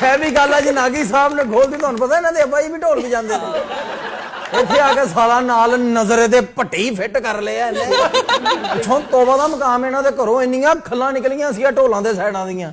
ਛੇ ਵੀ ਗੱਲ ਆ ਜੀ ਨਾਗੀ ਸਾਹਿਬ ਨੇ ਖੋਲ ਦੀ, ਤੁਹਾਨੂੰ ਪਤਾ ਇਹਨਾਂ ਦੇ ਅੱਬਾ ਜੀ ਵੀ ਢੋਲ ਵਜਾਉਂਦੇ ਨੇ। ਇੱਥੇ ਆ ਕੇ ਸਾਲਾ ਨਾਲ ਨਜ਼ਰੇ ਦੇ ਪੱਟੀ ਫਿੱਟ ਕਰ ਲਿਆ ਇਹਨੇ। ਪਿੱਛੋਂ ਤੋਬਾ ਦਾ ਮਕਾਮ ਇਹਨਾਂ ਦੇ ਘਰੋਂ ਇੰਨੀਆਂ ਖੱਲਾਂ ਨਿਕਲੀਆਂ ਸੀ ਢੋਲਾਂ ਦੇ ਸਾਈਡਾਂ ਦੀਆਂ।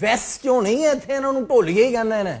ਵੈਸਟ ਕਿਉਂ ਨਹੀਂ ਇੱਥੇ ਇਹਨਾਂ ਨੂੰ ਢੋਲੀਏ ਹੀ ਕਹਿੰਦੇ ਨੇ।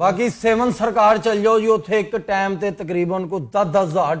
ਬਾਕੀ ਸੇਵਨ ਸਰਕਾਰ ਚੱਲ ਜਾਓ ਜੀ, ਉੱਥੇ ਇੱਕ ਟਾਈਮ ਤੇ ਤਕਰੀਬਨ ਕੋਈ 10,000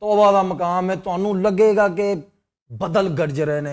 ਤੋਬਾ ਦਾ ਮਕਾਮ ਹੈ, ਤੁਹਾਨੂੰ ਲੱਗੇਗਾ ਕਿ ਬਦਲ ਗਰਜ ਰਹੇ ਨੇ।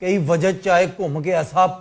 ਕਈ ਵਜਦ ਚਾਹੇ ਘੁੰਮ ਕੇ ਐਸਾ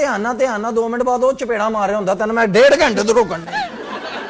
ਧਿਆਨ ਨਾਲ 2 ਮਿੰਟ ਬਾਅਦ ਉਹ ਚਪੇੜਾ ਮਾਰ ਰਿਹਾ ਹੁੰਦਾ, ਤੈਨੂੰ ਮੈਂ 1.5 ਘੰਟੇ ਤੋਂ ਰੋਕਣ ਡਿਆ।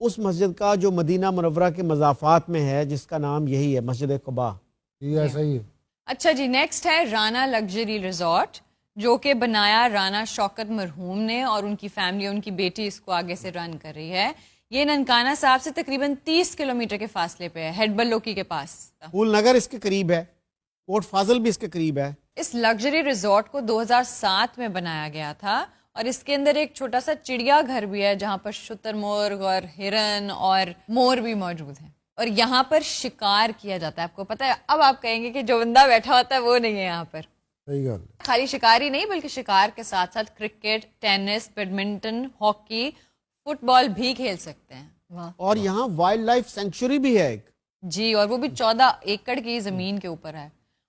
اس مسجد کا جو مدینہ منورہ کے مضافات میں ہے، جس کا نام یہی ہے، مسجد قباء. جی ایسا ہی ہے. اچھا جی، نیکسٹ ہے رانا لگژری ریزورٹ، جو کہ بنایا رانا شوکت مرحوم نے، اور ان کی فیملی، ان کی بیٹی اس کو آگے سے رن کر رہی ہے. یہ ننکانہ صاحب سے تقریباً 30 کلومیٹر کے فاصلے پہ ہے، ہیڈ بلوکی کے پاس. پھول نگر اس کے قریب ہے، کوٹ فاضل بھی اس کے قریب ہے. اس لگژری ریزورٹ کو 2007 میں بنایا گیا تھا، اور اس کے اندر ایک چھوٹا سا چڑیا گھر بھی ہے جہاں پر شتر مرغ اور ہرن اور مور بھی موجود ہیں، اور یہاں پر شکار کیا جاتا ہے. آپ کو پتہ ہے، اب آپ کہیں گے کہ جو بندہ بیٹھا ہوتا ہے وہ نہیں ہے یہاں پر. صحیح گل. خالی شکار ہی نہیں بلکہ شکار کے ساتھ ساتھ cricket, tennis, badminton, hockey, football بھی کھیل سکتے ہیں. واہ. اور یہاں وائلڈ لائف سینکچوری بھی ہے ایک. جی، اور وہ بھی 14 ایکڑ کی زمین کے اوپر ہے.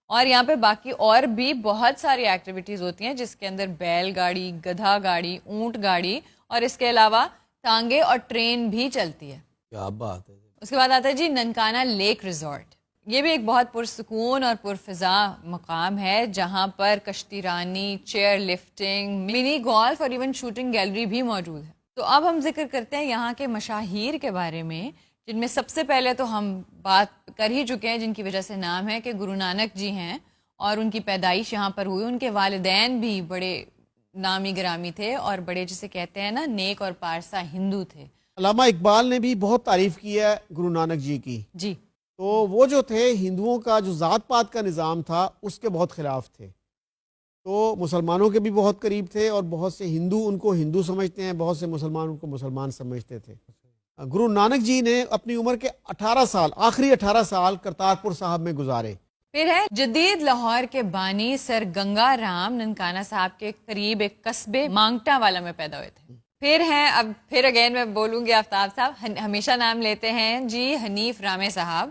اور یہاں پہ باقی اور بھی بہت ساری ایکٹیویٹیز ہوتی ہیں، جس کے اندر بیل گاڑی، گدھا گاڑی، اونٹ گاڑی، اور اس کے علاوہ ٹانگے اور ٹرین بھی چلتی ہے. کیا بات ہے. اس کے بعد آتا ہے جی ننکانہ لیک ریزورٹ. یہ بھی ایک بہت پرسکون اور پرفضا مقام ہے، جہاں پر کشتی رانی، چیئر لفٹنگ، منی گولف اور ایون شوٹنگ گیلری بھی موجود ہے. تو اب ہم ذکر کرتے ہیں یہاں کے مشاہیر کے بارے میں، جن میں سب سے پہلے تو ہم بات کر ہی چکے ہیں، جن کی وجہ سے نام ہے، کہ گرو نانک جی ہیں، اور ان کی پیدائش یہاں پر ہوئی. ان کے والدین بھی بڑے نامی گرامی تھے، اور بڑے جسے کہتے ہیں نا نیک اور پارسا ہندو تھے. علامہ اقبال نے بھی بہت تعریف کی ہے گرو نانک جی کی. جی. تو وہ جو تھے، ہندوؤں کا جو ذات پات کا نظام تھا اس کے بہت خلاف تھے. تو مسلمانوں کے بھی بہت قریب تھے، اور بہت سے ہندو ان کو ہندو سمجھتے ہیں، بہت سے مسلمان ان کو مسلمان سمجھتے تھے. گرو نانک جی نے اپنی عمر کے 18 سال، آخری 18 سال کرتارپور صاحب میں گزارے. پھر ہے جدید لاہور کے بانی سر گنگا رام ننکانہ صاحب کے قریب ایک قصبے مانگٹا والا میں پیدا ہوئے تھے. پھر ہیں، اب پھر اگین میں بولوں گی، آفتاب صاحب ہمیشہ نام لیتے ہیں جی، حنیف رامے صاحب،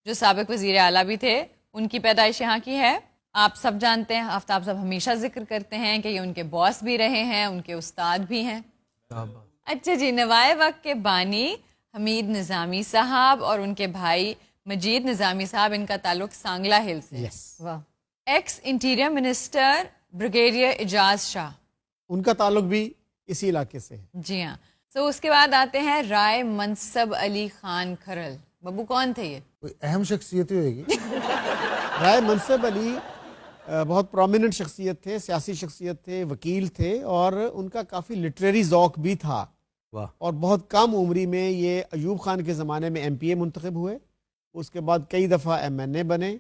جو سابق وزیر اعلیٰ بھی تھے. ان کی پیدائش یہاں کی ہے. آپ سب جانتے ہیں، آفتاب صاحب ہمیشہ ذکر کرتے ہیں کہ یہ ان کے باس بھی رہے ہیں، ان کے استاد بھی ہیں. اچھا جی، نوائے وقت کے بانی حمید نظامی صاحب اور ان کے بھائی مجید نظامی صاحب، ان کا تعلق سانگلا ہل سے ہے. واہ. ایکس انٹیریئر منسٹر بریگیڈیئر اعجاز شاہ، ان کا تعلق بھی اسی علاقے سے ہے. جی ہاں. تو اس کے بعد آتے ہیں رائے منصب علی خان کھرل. ببو کون تھے یہ؟ کوئی اہم شخصیت ہی ہوئے گی. رائے منصب علی بہت پرومیننٹ شخصیت تھے، سیاسی شخصیت تھے، وکیل تھے، اور ان کا کافی لٹریری ذوق بھی تھا. اور بہت کم عمری میں یہ ایوب خان کے زمانے میں ایم پی اے منتخب ہوئے. اس کے بعد کئی دفعہ ایم این اے بنے،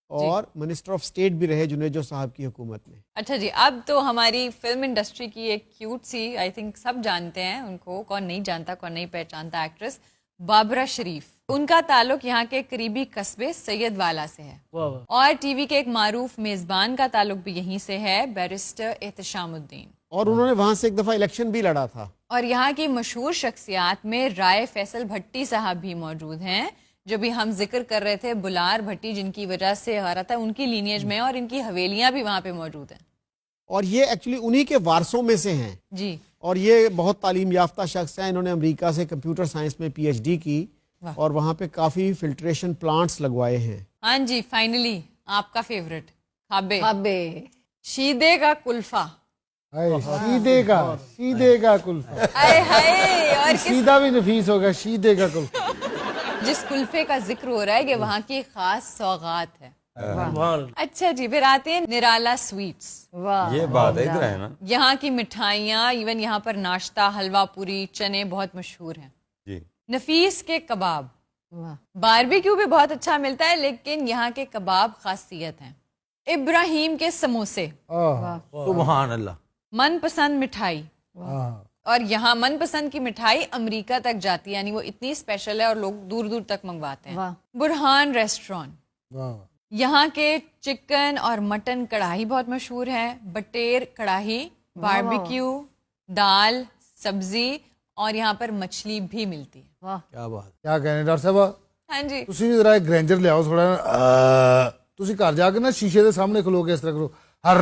اور منسٹر آف اسٹیٹ بھی رہے جنیجو صاحب کی حکومت میں. اچھا جی، اب تو ہماری فلم انڈسٹری کی ایک کیوٹ سی، آئی تھنک سب جانتے ہیں ان کو، کون نہیں جانتا، کون نہیں پہچانتا، ایکٹریس بابرہ شریف. ان کا تعلق یہاں کے قریبی قصبے سید والا سے ہے. اور ٹی وی کے ایک معروف میزبان کا تعلق بھی یہیں سے ہے، بیرسٹر احتشام الدین. اور انہوں نے وہاں سے ایک دفعہ الیکشن بھی لڑا تھا. اور یہاں کی مشہور شخصیات میں رائے فیصل بھٹی صاحب بھی موجود ہیں، جو بھی ہم ذکر کر رہے تھے، بلار بھٹی، جن کی وجہ سے غارت ہے ان کی لینیج میں، اور ان کی حویلیاں بھی وہاں پہ موجود ہیں. اور یہ ایکچولی انہی کے وارثوں میں سے ہیں. جی. اور یہ بہت تعلیم یافتہ شخص ہیں. انہوں نے امریکہ سے کمپیوٹر سائنس میں پی ایچ ڈی کی، اور وہاں پہ کافی فلٹریشن پلانٹس لگوائے ہیں. ہاں جی، فائنلی آپ کا فیورٹ کھابے، شیدے کا کلفہ. سیدے کا کلفہ. آئے ہائے. اور سیدھا بھی نفیس ہوگا، شیدے کا کلفہ. جس کلفے کا ذکر ہو رہا ہے یہ وہاں کی خاص سوغات ہے. اچھا جی، پھر آتے ہیں نرالا سویٹس. یہ بات ہے، ادھر ہے نا. یہاں کی مٹھائیاں، ایون یہاں پر ناشتہ، حلوہ پوری، چنے بہت مشہور ہیں. جی. نفیس کے کباب، باربیکیو بھی بہت اچھا ملتا ہے، لیکن یہاں کے کباب خاصیت ہیں. ابراہیم کے سموسے، سبحان اللہ. من پسند مٹھائی. اور یہاں من پسند کی مٹھائی امریکہ تک جاتی ہے، یعنی وہ اتنی اسپیشل ہے اور لوگ دور دور تک منگواتے ہیں. برہان ریسٹورانٹ، یہاں کے چکن اور مٹن کڑاہی بہت مشہور ہے. بٹیر کڑاہی، باربیکیو، دال، سبزی، اور یہاں پر مچھلی بھی ملتی ہے. کیا بات. کیا کہنے ڈاکٹر صاحب. ہاں جی. تسی بھی ذرا ایک گرینجر لے آؤ تھوڑا. تسی گھر جا کے نا شیشے دے سامنے کھلو کے اس طرح کرو، ہر